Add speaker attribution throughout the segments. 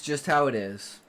Speaker 1: just how it is.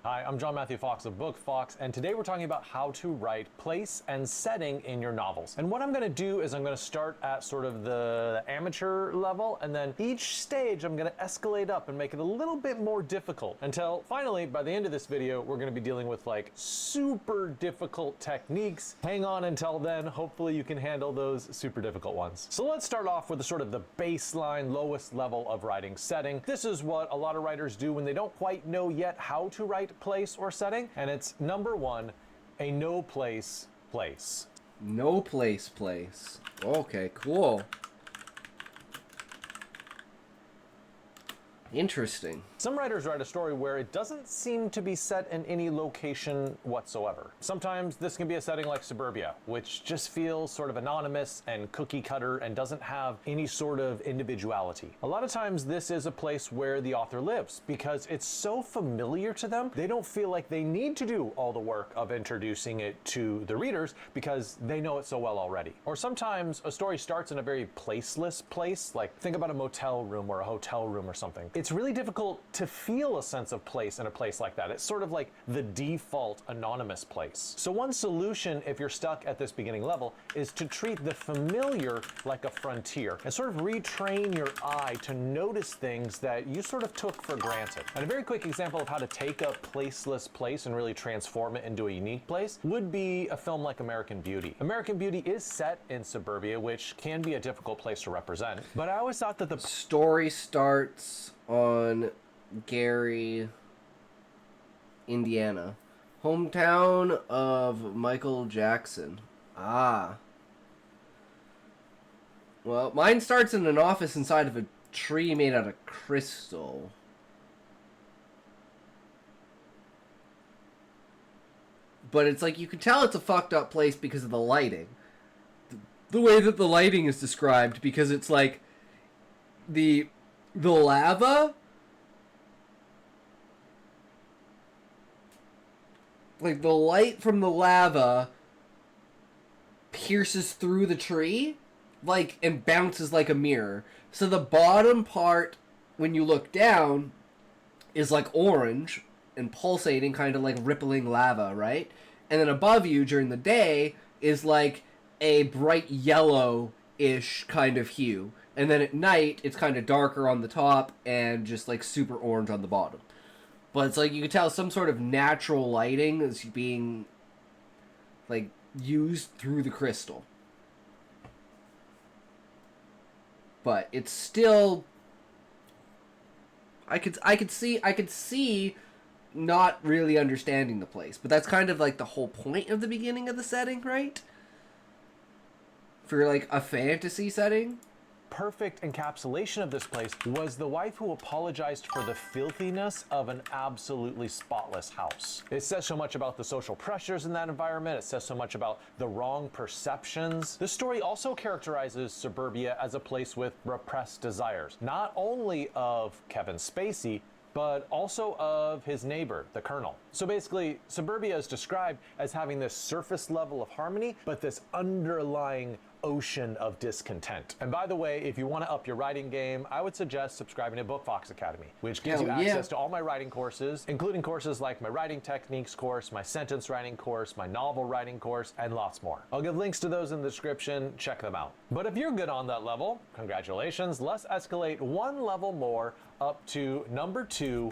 Speaker 2: Hi, I'm John Matthew Fox of Book Fox, and today we're talking about how to write place and setting in your novels. And what I'm going to do is I'm going to start at sort of the amateur level, and then each stage I'm going to escalate up and make it a little bit more difficult until finally, by the end of this video, we're going to be dealing with like super difficult techniques. Hang on until then. Hopefully you can handle those super difficult ones. So let's start off with the sort of the baseline, lowest level of writing setting. This is what a lot of writers do when they don't quite know yet how to write place or setting, and it's number one, a no place place.
Speaker 1: No place place. Okay, cool. Interesting.
Speaker 2: Some writers write a story where it doesn't seem to be set in any location whatsoever. Sometimes this can be a setting like suburbia, which just feels sort of anonymous and cookie cutter and doesn't have any sort of individuality. A lot of times this is a place where the author lives because it's so familiar to them, they don't feel like they need to do all the work of introducing it to the readers because they know it so well already. Or sometimes a story starts in a very placeless place, like think about a motel room or a hotel room or something. It's really difficult to feel a sense of place in a place like that. It's sort of like the default anonymous place. So one solution if you're stuck at this beginning level is to treat the familiar like a frontier and sort of retrain your eye to notice things that you sort of took for granted. And a very quick example of how to take a placeless place and really transform it into a unique place would be a film like American Beauty. American Beauty is set in suburbia, which can be a difficult place to represent, but I always thought that the
Speaker 1: story starts on Gary, Indiana, hometown of Michael Jackson. Ah. Well, mine starts in an office inside of a tree made out of crystal. But it's like you can tell it's a fucked up place because of the lighting. The way that the lighting is described, because it's like the lava, like the light from the lava pierces through the tree, like, and bounces like a mirror. So the bottom part, when you look down, is like orange and pulsating, kind of like rippling lava, right? And then above you during the day is like a bright yellow-ish kind of hue. And then at night, it's kind of darker on the top and just like super orange on the bottom. But it's like you can tell some sort of natural lighting is being like used through the crystal. But it's still, I could see not really understanding the place. But that's kind of like the whole point of the beginning of the setting, right? For like a fantasy setting.
Speaker 2: Perfect encapsulation of this place was the wife who apologized for the filthiness of an absolutely spotless house. It says so much about the social pressures in that environment. It says so much about the wrong perceptions. This story also characterizes suburbia as a place with repressed desires, not only of Kevin Spacey, but also of his neighbor, the Colonel. So basically, suburbia is described as having this surface level of harmony, but this underlying ocean of discontent. And by the way, if you want to up your writing game, I would suggest subscribing to Book Fox Academy, which gives you access to all my writing courses, including courses like my writing techniques course, my sentence writing course, my novel writing course, and lots more. I'll give links to those in the description. Check them out. But if you're good on that level, congratulations. Let's escalate one level more up to number 2,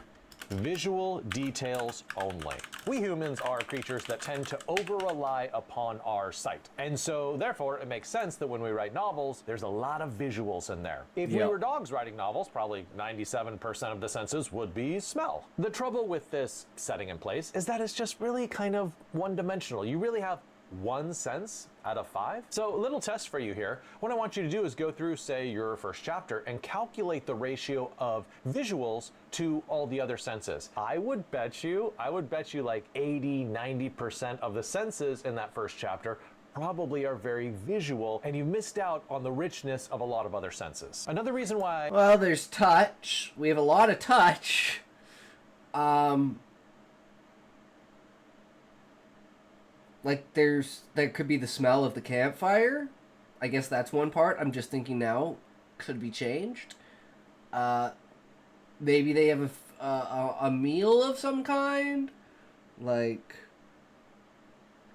Speaker 2: visual details only. We humans are creatures that tend to over-rely upon our sight. And so, therefore, it makes sense that when we write novels, there's a lot of visuals in there. If we were dogs writing novels, probably 97% of the senses would be smell. The trouble with this setting in place is that it's just really kind of one-dimensional. You really have one sense out of 5. So a little test for you here. What I want you to do is go through, say, your first chapter and calculate the ratio of visuals to all the other senses. I would bet you like 80-90% of the senses in that first chapter probably are very visual, and you missed out on the richness of a lot of other senses. Another reason why...
Speaker 1: Well, there's touch. We have a lot of touch. Like, there could be the smell of the campfire. I guess that's one part. I'm just thinking now, could be changed. Maybe they have a meal of some kind. Like,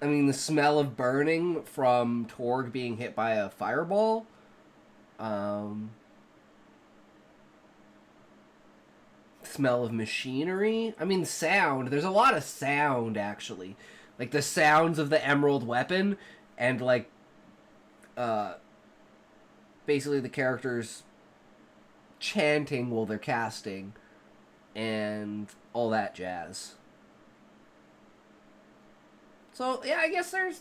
Speaker 1: I mean, the smell of burning from Torg being hit by a fireball. Smell of machinery. I mean, sound. There's a lot of sound, actually. Like, the sounds of the emerald weapon and, like, basically the characters chanting while they're casting and all that jazz. So yeah, I guess there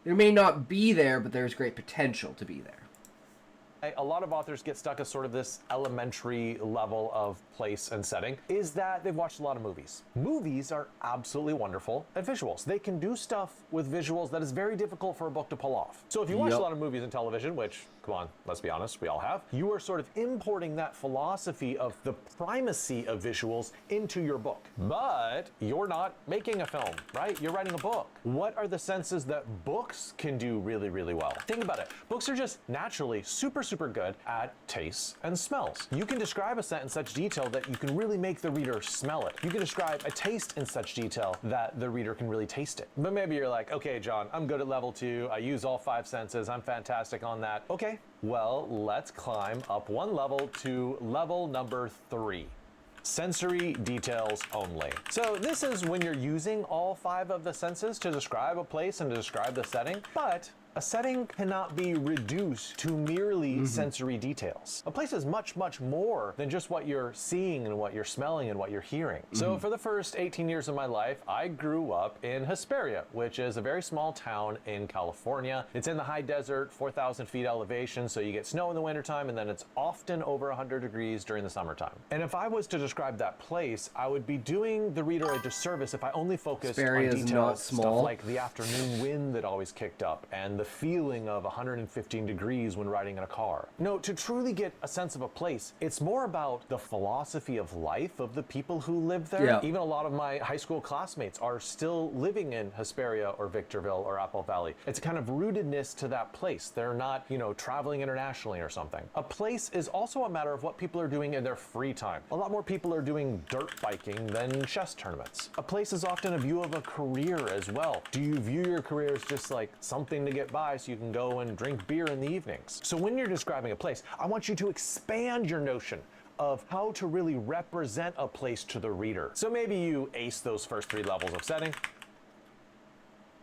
Speaker 1: may not be there, but there's great potential to be there.
Speaker 2: A lot of authors get stuck at sort of this elementary level of place and setting, is that they've watched a lot of movies. Movies are absolutely wonderful at visuals. They can do stuff with visuals that is very difficult for a book to pull off. So if you watch a lot of movies and television, which, come on, let's be honest, we all have, you are sort of importing that philosophy of the primacy of visuals into your book. But you're not making a film, right? You're writing a book. What are the senses that books can do really, really well? Think about it. Books are just naturally super good at tastes and smells. You can describe a scent in such detail that you can really make the reader smell it. You can describe a taste in such detail that the reader can really taste it. But maybe you're like, okay, John, I'm good at level 2. I use all 5 senses. I'm fantastic on that. Okay, well, let's climb up one level to level number 3. Sensory details only. So this is when you're using all 5 of the senses to describe a place and to describe the setting, but a setting cannot be reduced to merely sensory details. A place is much more than just what you're seeing and what you're smelling and what you're hearing. So for the first 18 years of my life, I grew up in Hesperia, which is a very small town in California. It's in the high desert, 4,000 feet elevation, so you get snow in the wintertime, and then it's often over 100 degrees during the summertime. And if I was to describe that place, I would be doing the reader a disservice if I only focused on details, stuff like the afternoon wind that always kicked up, and the feeling of 115 degrees when riding in a car. No, to truly get a sense of a place, it's more about the philosophy of life of the people who live there.
Speaker 1: Yeah.
Speaker 2: Even a lot of my high school classmates are still living in Hesperia or Victorville or Apple Valley. It's a kind of rootedness to that place. They're not, traveling internationally or something. A place is also a matter of what people are doing in their free time. A lot more people are doing dirt biking than chess tournaments. A place is often a view of a career as well. Do you view your career as just like something to get by so you can go and drink beer in the evenings? So when you're describing a place, I want you to expand your notion of how to really represent a place to the reader. So maybe you ace those first 3 levels of setting,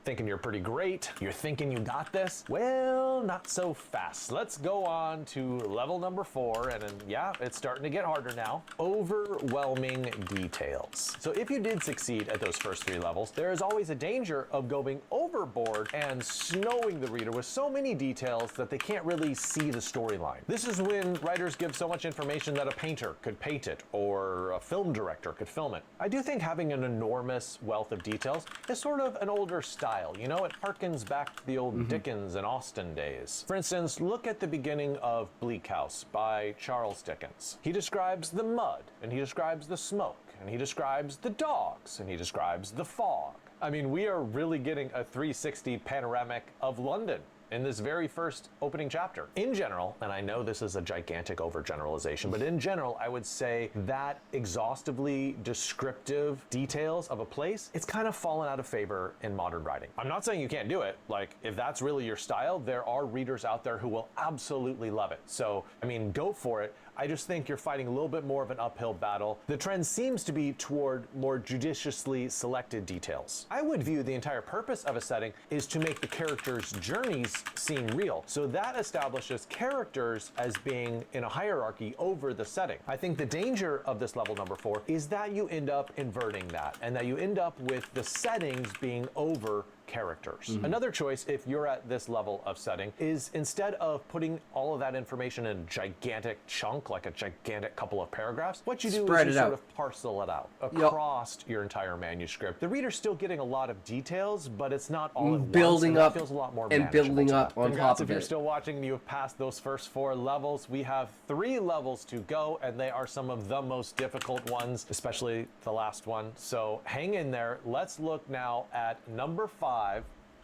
Speaker 2: thinking you're pretty great, you're thinking you got this. Well, not so fast. Let's go on to level number 4, and then, yeah, it's starting to get harder now. Overwhelming details. So if you did succeed at those first 3 levels, there is always a danger of going overboard and snowing the reader with so many details that they can't really see the storyline. This is when writers give so much information that a painter could paint it, or a film director could film it. I do think having an enormous wealth of details is sort of an older style. It harkens back to the old Dickens and Austen days. For instance, look at the beginning of Bleak House by Charles Dickens. He describes the mud, and he describes the smoke, and he describes the dogs, and he describes the fog. I mean, we are really getting a 360 panoramic of London in this very first opening chapter. In general, and I know this is a gigantic overgeneralization, but in general, I would say that exhaustively descriptive details of a place, it's kind of fallen out of favor in modern writing. I'm not saying you can't do it. Like, if that's really your style, there are readers out there who will absolutely love it. So, I mean, go for it. I just think you're fighting a little bit more of an uphill battle. The trend seems to be toward more judiciously selected details. I would view the entire purpose of a setting is to make the characters' journeys seem real. So that establishes characters as being in a hierarchy over the setting. I think the danger of this level number 4 is that you end up inverting that, and that you end up with the settings being over characters. Another choice, if you're at this level of setting, is instead of putting all of that information in a gigantic chunk, like a gigantic couple of paragraphs, what you do is you sort of parcel it out across your entire manuscript. The reader's still getting a lot of details, but it's not all at once, and that feels a lot more
Speaker 1: and building up on top of
Speaker 2: it. If you're still watching and you have passed those first 4 levels, we have 3 levels to go, and they are some of the most difficult ones, especially the last one. So hang in there. Let's look now at number 5,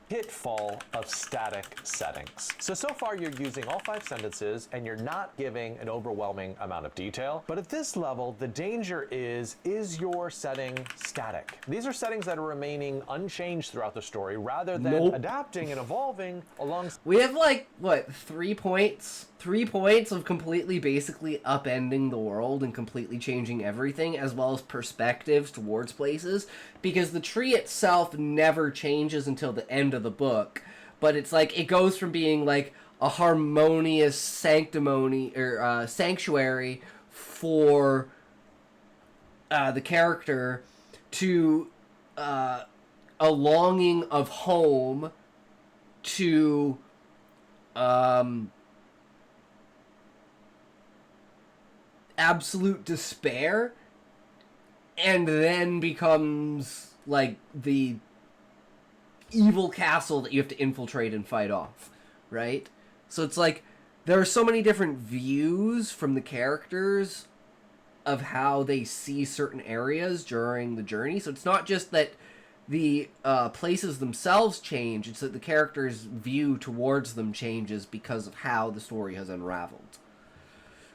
Speaker 2: pitfall of static settings. So far you're using all 5 sentences and you're not giving an overwhelming amount of detail. But at this level, the danger is your setting static? These are settings that are remaining unchanged throughout the story rather than adapting and evolving along.
Speaker 1: We have like, what, 3 points? 3 points of completely basically upending the world and completely changing everything, as well as perspectives towards places, because the tree itself never changes until the end of the book, but it's like it goes from being like a harmonious sanctimony or sanctuary for the character to a longing of home to absolute despair, and then becomes like the evil castle that you have to infiltrate and fight off, right? So it's like there are so many different views from the characters of how they see certain areas during the journey. So it's not just that the places themselves change, it's that the character's view towards them changes because of how the story has unraveled.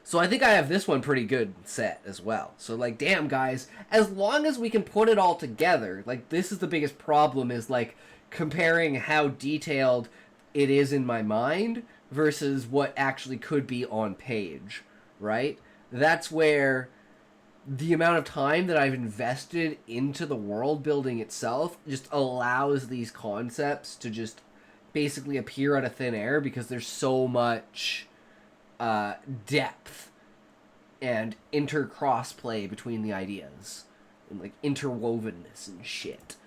Speaker 1: So I think I have this one pretty good set as well. So like, damn guys, as long as we can put it all together, like this is the biggest problem, is like comparing how detailed it is in my mind versus what actually could be on page, right? That's where the amount of time that I've invested into the world building itself just allows these concepts to just basically appear out of thin air, because there's so much depth and inter-crossplay between the ideas and like interwovenness and shit.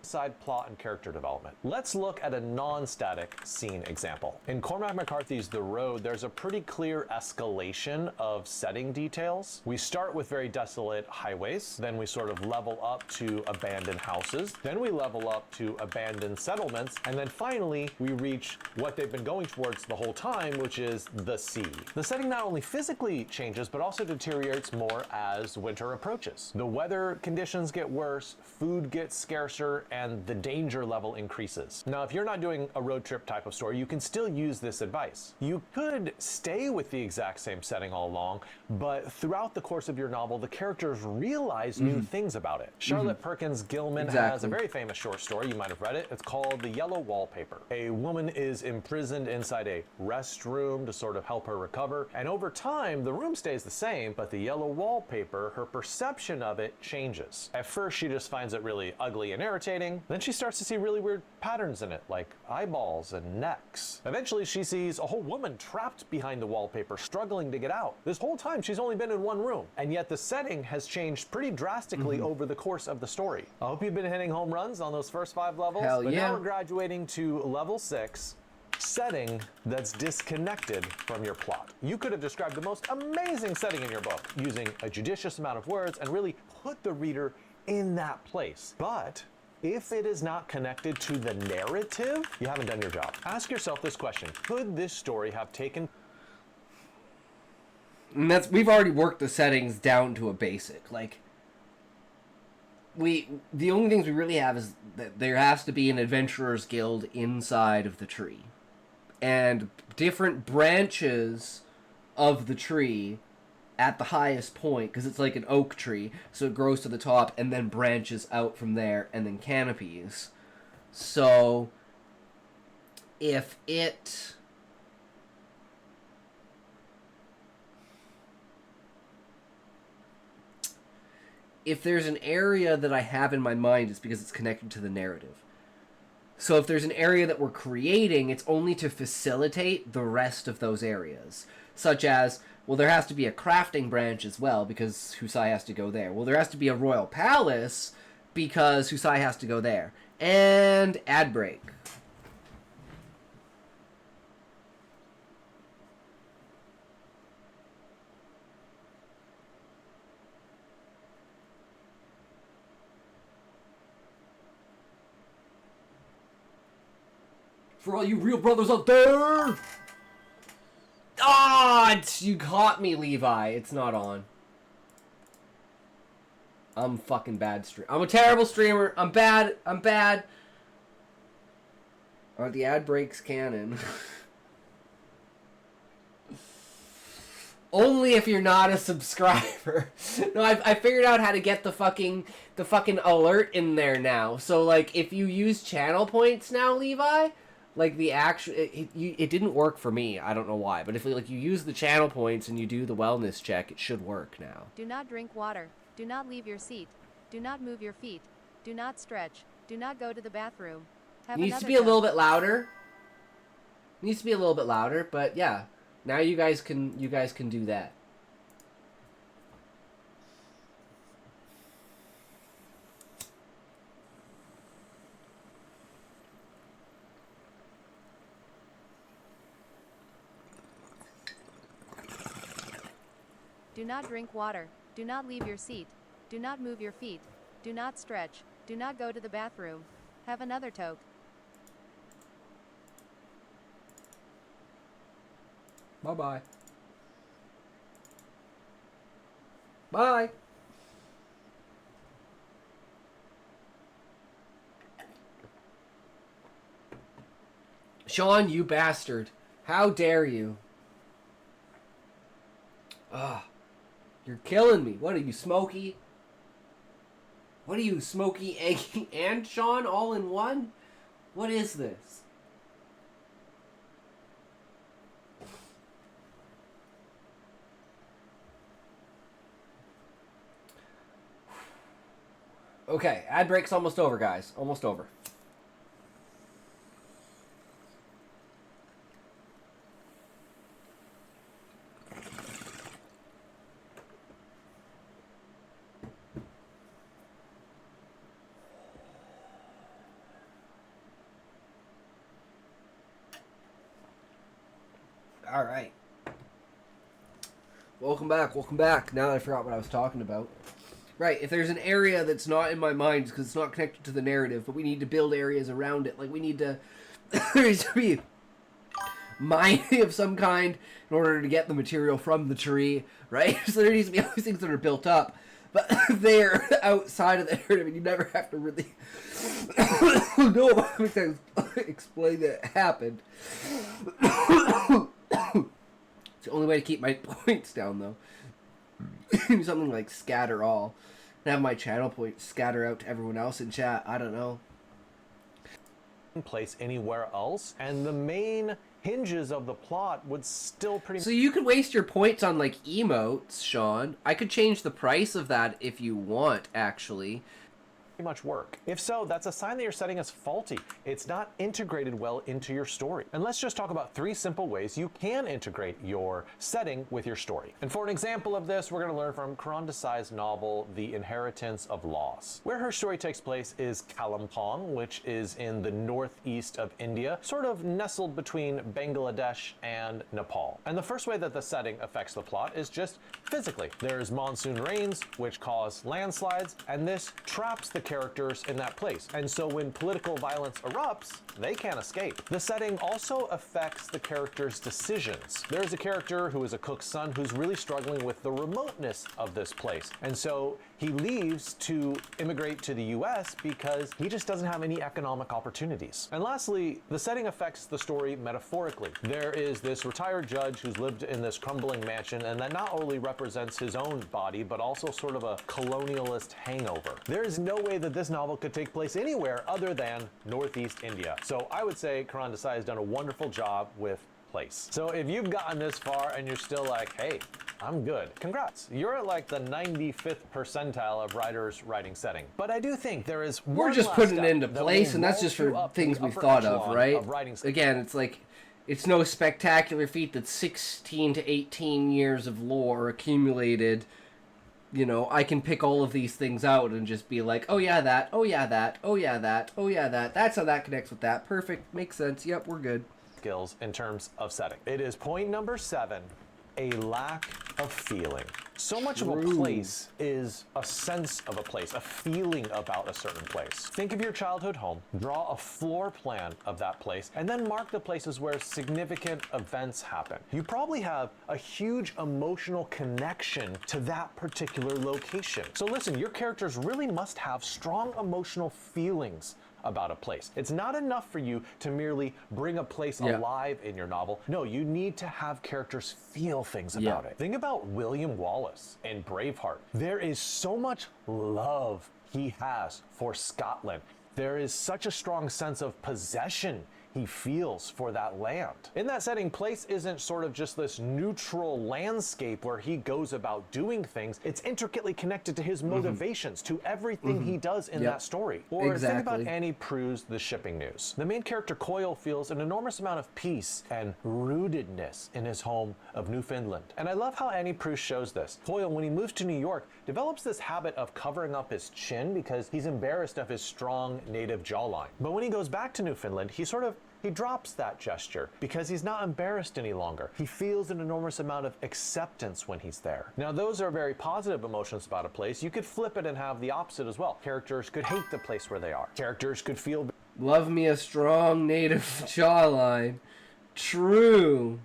Speaker 2: Side plot and character development. Let's look at a non-static scene example. In Cormac McCarthy's The Road, there's a pretty clear escalation of setting details. We start with very desolate highways, then we sort of level up to abandoned houses, then we level up to abandoned settlements, and then finally we reach what they've been going towards the whole time, which is the sea. The setting not only physically changes, but also deteriorates more as winter approaches. The weather conditions get worse, food gets scarcer, and the danger level increases. Now, if you're not doing a road trip type of story, you can still use this advice. You could stay with the exact same setting all along, but throughout the course of your novel, the characters realize new things about it. Charlotte Perkins Gilman has a very famous short story, you might have read it. It's called The Yellow Wallpaper. A woman is imprisoned inside a restroom to sort of help her recover, and over time, the room stays the same, but the yellow wallpaper, her perception of it changes. At first, she just finds it really ugly and irritating. Then she starts to see really weird patterns in it, like eyeballs and necks. Eventually she sees a whole woman trapped behind the wallpaper, struggling to get out. This whole time she's only been in one room, and yet the setting has changed pretty drastically over the course of the story. I hope you've been hitting home runs on those first 5 levels.
Speaker 1: Hell
Speaker 2: but
Speaker 1: yeah.
Speaker 2: now we're graduating to level 6. Setting that's disconnected from your plot. You could have described the most amazing setting in your book using a judicious amount of words and really put the reader in that place. But if it is not connected to the narrative, you haven't done your job. Ask yourself this question: could this story have taken...
Speaker 1: And we've already worked the settings down to a basic. Like, the only things we really have is that there has to be an adventurer's guild inside of the tree. And different branches of the tree at the highest point, because it's like an oak tree, so it grows to the top and then branches out from there, and then canopies. So if there's an area that I have in my mind, it's because it's connected to the narrative. So if there's an area that we're creating, it's only to facilitate the rest of those areas. Such as, well, there has to be a crafting branch as well, because Husai has to go there. Well, there has to be a royal palace, because Husai has to go there. And ad break. For all you real brothers out there! Ah, you caught me, Levi. It's not on. I'm fucking bad streamer. I'm a terrible streamer. I'm bad. The ad breaks canon. Only if you're not a subscriber. No, I figured out how to get the fucking alert in there now. So like, if you use channel points now, Levi, like the actual it didn't work for me. I don't know why, but if like you use the channel points and you do the wellness check, it should work now.
Speaker 3: Do not drink water. Do not leave your seat. Do not move your feet. Do not stretch. Do not go to the bathroom. Have
Speaker 1: Needs to be a little bit louder. Needs to be a little bit louder, but yeah. Now you guys can do that.
Speaker 3: Do not drink water. Do not leave your seat. Do not move your feet. Do not stretch. Do not go to the bathroom. Have another toke.
Speaker 1: Bye-bye. Bye. Sean, you bastard. How dare you? Ugh. You're killing me. What are you, Smokey? What are you, Smokey, Eggy, and Sean all in one? What is this? Okay, ad break's almost over, guys. Almost over. All right. Welcome back. Welcome back. Now that I forgot what I was talking about. Right, if there's an area that's not in my mind because it's not connected to the narrative, but we need to build areas around it. Like, we need to... there needs to be mining of some kind in order to get the material from the tree, right? So there needs to be all these things that are built up. But they're outside of the narrative, and you never have to really know about it to explain that it happened. It's the only way to keep my points down, though. Something like scatter all. And have my channel points scatter out to everyone else in chat. I don't know.
Speaker 2: Place anywhere else, and the main hinges of the plot would still pretty
Speaker 1: So you could waste your points on like emotes, Sean. I could change the price of that if you want, actually.
Speaker 2: much work. If so, that's a sign that your setting is faulty. It's not integrated well into your story. And let's just talk about 3 simple ways you can integrate your setting with your story. And for an example of this, we're going to learn from Karan Desai's novel, The Inheritance of Laws. Where her story takes place is Kalimpong, which is in the northeast of India, sort of nestled between Bangladesh and Nepal. And the first way that the setting affects the plot is just physically. There's monsoon rains, which cause landslides, and this traps the characters in that place. And so when political violence erupts, they can't escape. The setting also affects the characters' decisions. There's a character who is a cook's son who's really struggling with the remoteness of this place. And so he leaves to immigrate to the US because he just doesn't have any economic opportunities. And lastly, the setting affects the story metaphorically. There is this retired judge who's lived in this crumbling mansion, and that not only represents his own body, but also sort of a colonialist hangover. There is no way that this novel could take place anywhere other than Northeast India. So I would say Karan Desai has done a wonderful job with place. So if you've gotten this far and you're still like, hey, I'm good, congrats. You're at like the 95th percentile of writers writing setting. But I do think there is one
Speaker 1: We're just
Speaker 2: last
Speaker 1: putting it
Speaker 2: step
Speaker 1: into
Speaker 2: that
Speaker 1: place,
Speaker 2: will
Speaker 1: and that's
Speaker 2: vault
Speaker 1: just for
Speaker 2: you up to
Speaker 1: things
Speaker 2: the
Speaker 1: we've
Speaker 2: upper
Speaker 1: thought of,
Speaker 2: echelon
Speaker 1: right?
Speaker 2: of writing.
Speaker 1: Again, it's like, it's no spectacular feat that 16 to 18 years of lore accumulated. You know, I can pick all of these things out and just be like, oh yeah, that, oh yeah, that, oh yeah, that, oh yeah, that. That's how that connects with that. Perfect. Makes sense. Yep, we're good.
Speaker 2: Skills in terms of setting. It is point number 7, a lack of feeling. So much of a place is a sense of a place, a feeling about a certain place. Think of your childhood home, draw a floor plan of that place, and then mark the places where significant events happen. You probably have a huge emotional connection to that particular location. So listen, your characters really must have strong emotional feelings about a place. It's not enough for you to merely bring a place alive in your novel. No, you need to have characters feel things about it. Think about William Wallace in Braveheart. There is so much love he has for Scotland. There is such a strong sense of possession he feels for that land. In that setting, place isn't sort of just this neutral landscape where he goes about doing things. It's intricately connected to his motivations, to everything he does in that story. Or think about Annie Proulx's The Shipping News. The main character Coyle feels an enormous amount of peace and rootedness in his home of Newfoundland. And I love how Annie Proulx shows this. Coyle, when he moves to New York, develops this habit of covering up his chin because he's embarrassed of his strong native jawline. But when he goes back to Newfoundland, he drops that gesture because he's not embarrassed any longer. He feels an enormous amount of acceptance when he's there. Now, those are very positive emotions about a place. You could flip it and have the opposite as well. Characters could hate the place where they are. Characters could feel...
Speaker 1: Love me a strong native jawline. True.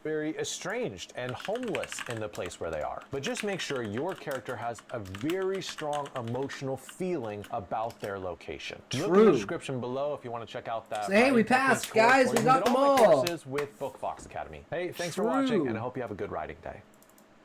Speaker 2: Very estranged and homeless in the place where they are. But just make sure your character has a very strong emotional feeling about their location.
Speaker 1: True.
Speaker 2: Look in the description below if you want to check out that.
Speaker 1: So, hey, we passed, guys. We got them all.
Speaker 2: Courses with BookFox Academy. Hey, thanks for watching, and I hope you have a good writing day.